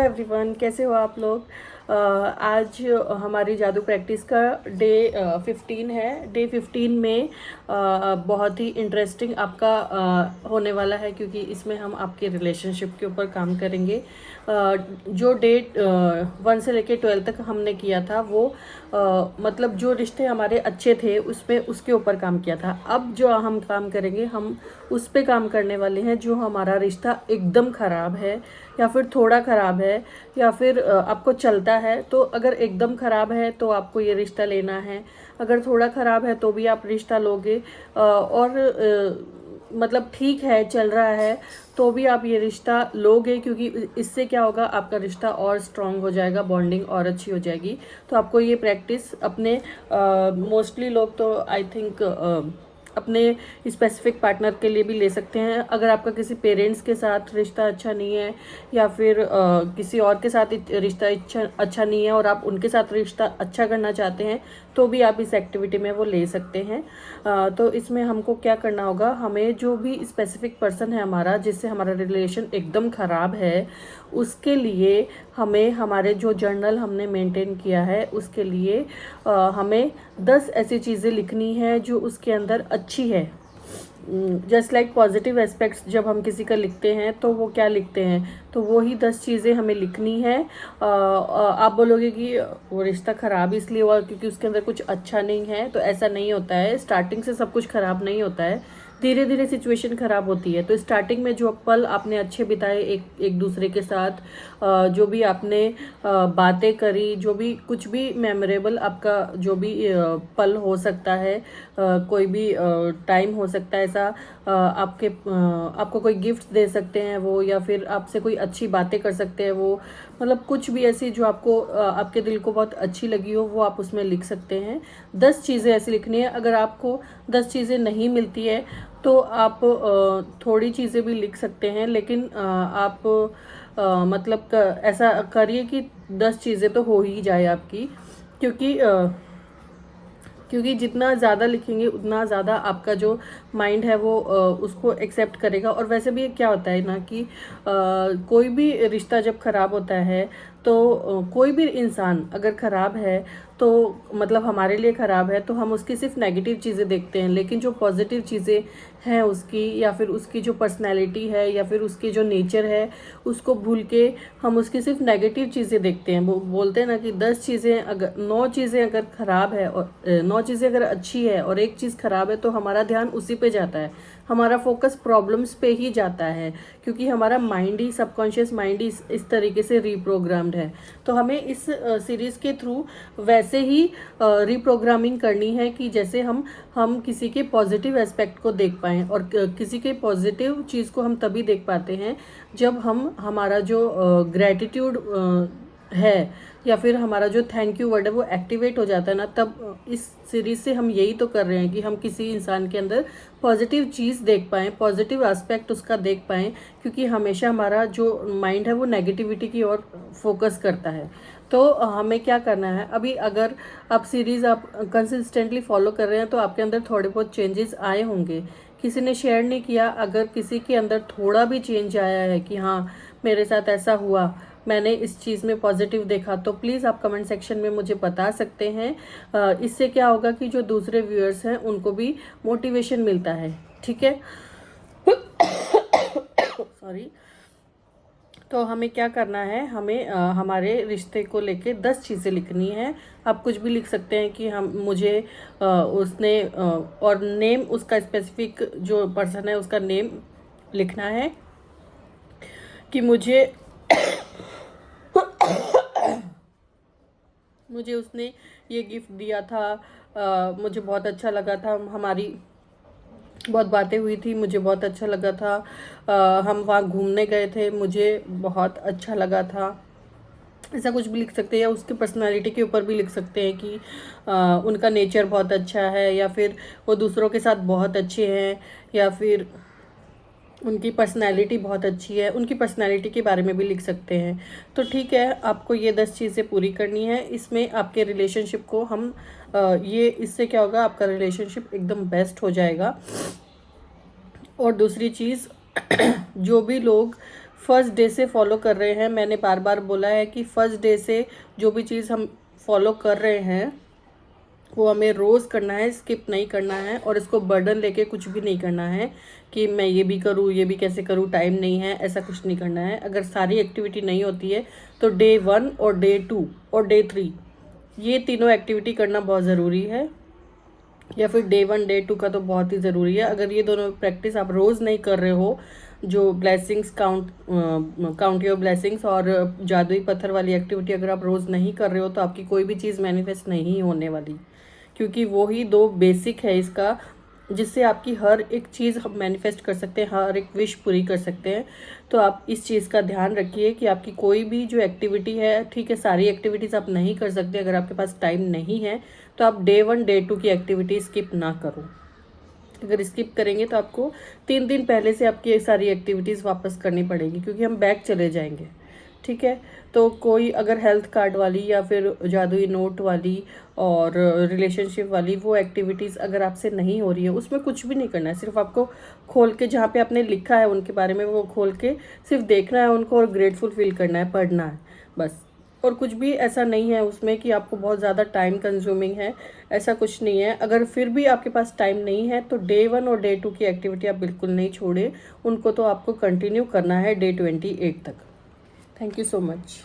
Everyone, कैसे हो आप लोग। आज हमारी जादू प्रैक्टिस का डे 15 है। डे 15 में बहुत ही इंटरेस्टिंग आपका होने वाला है, क्योंकि इसमें हम आपके रिलेशनशिप के ऊपर काम करेंगे। जो डे 1 से लेके 12 तक हमने किया था वो मतलब जो रिश्ते हमारे अच्छे थे उसमें उसके ऊपर काम किया था। अब जो हम काम करेंगे हम उस पे काम करने वाले हैं जो हमारा रिश्ता एकदम ख़राब है या फिर थोड़ा ख़राब है या फिर आपको चलता है। तो अगर एकदम ख़राब है तो आपको ये रिश्ता लेना है, अगर थोड़ा ख़राब है तो भी आप रिश्ता लोगे, और मतलब ठीक है चल रहा है तो भी आप ये रिश्ता लोगे, क्योंकि इससे क्या होगा, आपका रिश्ता और स्ट्रांग हो जाएगा, बॉन्डिंग और अच्छी हो जाएगी। तो आपको ये प्रैक्टिस अपने मोस्टली लोग तो आई थिंक अपने स्पेसिफिक पार्टनर के लिए भी ले सकते हैं। अगर आपका किसी पेरेंट्स के साथ रिश्ता अच्छा नहीं है या फिर किसी और के साथ रिश्ता अच्छा नहीं है और आप उनके साथ रिश्ता अच्छा करना चाहते हैं तो भी आप इस एक्टिविटी में वो ले सकते हैं। तो इसमें हमको क्या करना होगा, हमें जो भी स्पेसिफिक पर्सन है हमारा जिससे हमारा रिलेशन एकदम ख़राब है उसके लिए हमें हमारे जो जर्नल हमने मेंटेन किया है उसके लिए हमें 10 ऐसी चीज़ें लिखनी है जो उसके अंदर अच्छी है। जस्ट लाइक पॉजिटिव एस्पेक्ट्स जब हम किसी का लिखते हैं तो वो क्या लिखते हैं, तो वो ही 10 चीज़ें हमें लिखनी है। आप बोलोगे कि वो रिश्ता ख़राब इसलिए हुआ क्योंकि उसके अंदर कुछ अच्छा नहीं है, तो ऐसा नहीं होता है। स्टार्टिंग से सब कुछ ख़राब नहीं होता है, धीरे धीरे सिचुएशन ख़राब होती है। तो स्टार्टिंग में जो पल आपने अच्छे बिताए एक दूसरे के साथ, जो भी आपने बातें करी, जो भी कुछ भी मेमोरेबल आपका जो भी पल हो सकता है, कोई भी टाइम हो सकता है ऐसा, आपको कोई गिफ्ट दे सकते हैं वो, या फिर आपसे कोई अच्छी बातें कर सकते हैं वो, मतलब कुछ भी ऐसी जो आपको आपके दिल को बहुत अच्छी लगी हो वो आप उसमें लिख सकते हैं। 10 चीज़ें ऐसी लिखनी है। अगर आपको 10 चीज़ें नहीं मिलती है तो आप थोड़ी चीज़ें भी लिख सकते हैं, लेकिन आप मतलब ऐसा करिए कि 10 चीज़ें तो हो ही जाए आपकी, क्योंकि क्योंकि जितना ज़्यादा लिखेंगे उतना ज़्यादा आपका जो माइंड है वो उसको एक्सेप्ट करेगा। और वैसे भी क्या होता है ना कि कोई भी रिश्ता जब ख़राब होता है तो कोई भी इंसान अगर ख़राब है तो मतलब हमारे लिए ख़राब है तो हम उसकी सिर्फ नेगेटिव चीज़ें देखते हैं, लेकिन जो पॉजिटिव चीज़ें हैं उसकी, या फिर उसकी जो पर्सनैलिटी है या फिर उसकी जो नेचर है उसको भूल के हम उसकी सिर्फ नेगेटिव चीज़ें देखते हैं। वो बोलते हैं ना कि 10 चीज़ें अगर 9 चीज़ें अगर ख़राब है और 9 चीज़ें अगर अच्छी है और एक चीज़ ख़राब है तो हमारा ध्यान उसी पे जाता है, हमारा फोकस प्रॉब्लम्स पे ही जाता है, क्योंकि हमारा माइंड ही, सबकॉन्शियस माइंड ही इस तरीके से रीप्रोग्राम्ड है। तो हमें इस सीरीज़ के थ्रू वैसे ही रीप्रोग्रामिंग करनी है कि जैसे हम किसी के पॉजिटिव एस्पेक्ट को देख पाएँ, और किसी के पॉजिटिव चीज़ को हम तभी देख पाते हैं जब हम हमारा जो ग्रैटिट्यूड है या फिर हमारा जो थैंक यू वर्ड है वो एक्टिवेट हो जाता है ना, तब इस सीरीज़ से हम यही तो कर रहे हैं कि हम किसी इंसान के अंदर पॉजिटिव चीज़ देख पाएँ, पॉजिटिव एस्पेक्ट उसका देख पाएँ, क्योंकि हमेशा हमारा जो माइंड है वो नेगेटिविटी की ओर फोकस करता है। तो हमें क्या करना है, अभी अगर आप सीरीज़ आप कंसिस्टेंटली फॉलो कर रहे हैं तो आपके अंदर थोड़े बहुत चेंजेस आए होंगे। किसी ने शेयर नहीं किया, अगर किसी के अंदर थोड़ा भी चेंज आया है कि हाँ मेरे साथ ऐसा हुआ, मैंने इस चीज़ में पॉजिटिव देखा, तो प्लीज़ आप कमेंट सेक्शन में मुझे बता सकते हैं। इससे क्या होगा कि जो दूसरे व्यूअर्स हैं उनको भी मोटिवेशन मिलता है, ठीक है। सॉरी। तो हमें क्या करना है, हमें हमारे रिश्ते को लेके 10 चीज़ें लिखनी है। आप कुछ भी लिख सकते हैं कि हम मुझे उसने और नेम, उसका स्पेसिफिक जो पर्सन है उसका नेम लिखना है कि मुझे उसने ये गिफ्ट दिया था, मुझे बहुत अच्छा लगा था, हमारी बहुत बातें हुई थी, मुझे बहुत अच्छा लगा था, हम वहाँ घूमने गए थे, मुझे बहुत अच्छा लगा था। ऐसा कुछ भी लिख सकते हैं, या उसकी पर्सनालिटी के ऊपर भी लिख सकते हैं कि उनका नेचर बहुत अच्छा है, या फिर वो दूसरों के साथ बहुत अच्छे हैं, या फिर उनकी पर्सनैलिटी बहुत अच्छी है, उनकी पर्सनैलिटी के बारे में भी लिख सकते हैं। तो ठीक है, आपको ये 10 चीज़ें पूरी करनी है। इसमें आपके रिलेशनशिप को हम ये इससे क्या होगा, आपका रिलेशनशिप एकदम बेस्ट हो जाएगा। और दूसरी चीज़ जो भी लोग फर्स्ट डे से फॉलो कर रहे हैं, मैंने बार बार बोला है कि फर्स्ट डे से जो भी चीज़ हम फॉलो कर रहे हैं वो हमें रोज़ करना है, स्किप नहीं करना है। और इसको बर्डन लेके कुछ भी नहीं करना है कि मैं ये भी करूँ, ये भी कैसे करूँ, टाइम नहीं है, ऐसा कुछ नहीं करना है। अगर सारी एक्टिविटी नहीं होती है तो डे 1 और डे 2 और डे 3 ये तीनों एक्टिविटी करना बहुत ज़रूरी है, या फिर डे 1 डे 2 का तो बहुत ही ज़रूरी है। अगर ये दोनों प्रैक्टिस आप रोज़ नहीं कर रहे हो, जो ब्लेसिंग्स काउंट योर ब्लेसिंग्स और जादुई पत्थर वाली एक्टिविटी अगर आप रोज़ नहीं कर रहे हो, तो आपकी कोई भी चीज़ मैनिफेस्ट नहीं होने वाली, क्योंकि वो ही दो बेसिक है इसका, जिससे आपकी हर एक चीज़ हम मैनिफेस्ट कर सकते हैं, हर एक विश पूरी कर सकते हैं। तो आप इस चीज़ का ध्यान रखिए कि आपकी कोई भी जो एक्टिविटी है, ठीक है सारी एक्टिविटीज़ आप नहीं कर सकते, अगर आपके पास टाइम नहीं है तो आप डे 1 डे 2 की एक्टिविटी स्किप ना करो। अगर स्किप करेंगे तो आपको 3 दिन पहले से आपकी सारी एक्टिविटीज़ वापस करनी पड़ेगी, क्योंकि हम बैक चले जाएंगे, ठीक है। तो कोई अगर हेल्थ कार्ड वाली या फिर जादुई नोट वाली और रिलेशनशिप वाली वो एक्टिविटीज़ अगर आपसे नहीं हो रही है, उसमें कुछ भी नहीं करना है, सिर्फ आपको खोल के जहाँ पे आपने लिखा है उनके बारे में वो खोल के सिर्फ देखना है उनको और ग्रेटफुल फील करना है, पढ़ना है बस। और कुछ भी ऐसा नहीं है उसमें कि आपको बहुत ज़्यादा टाइम कंज्यूमिंग है, ऐसा कुछ नहीं है। अगर फिर भी आपके पास टाइम नहीं है तो डे 1 और डे 2 की एक्टिविटी आप बिल्कुल नहीं छोड़े, उनको तो आपको कंटिन्यू करना है डे 28 तक। Thank you so much.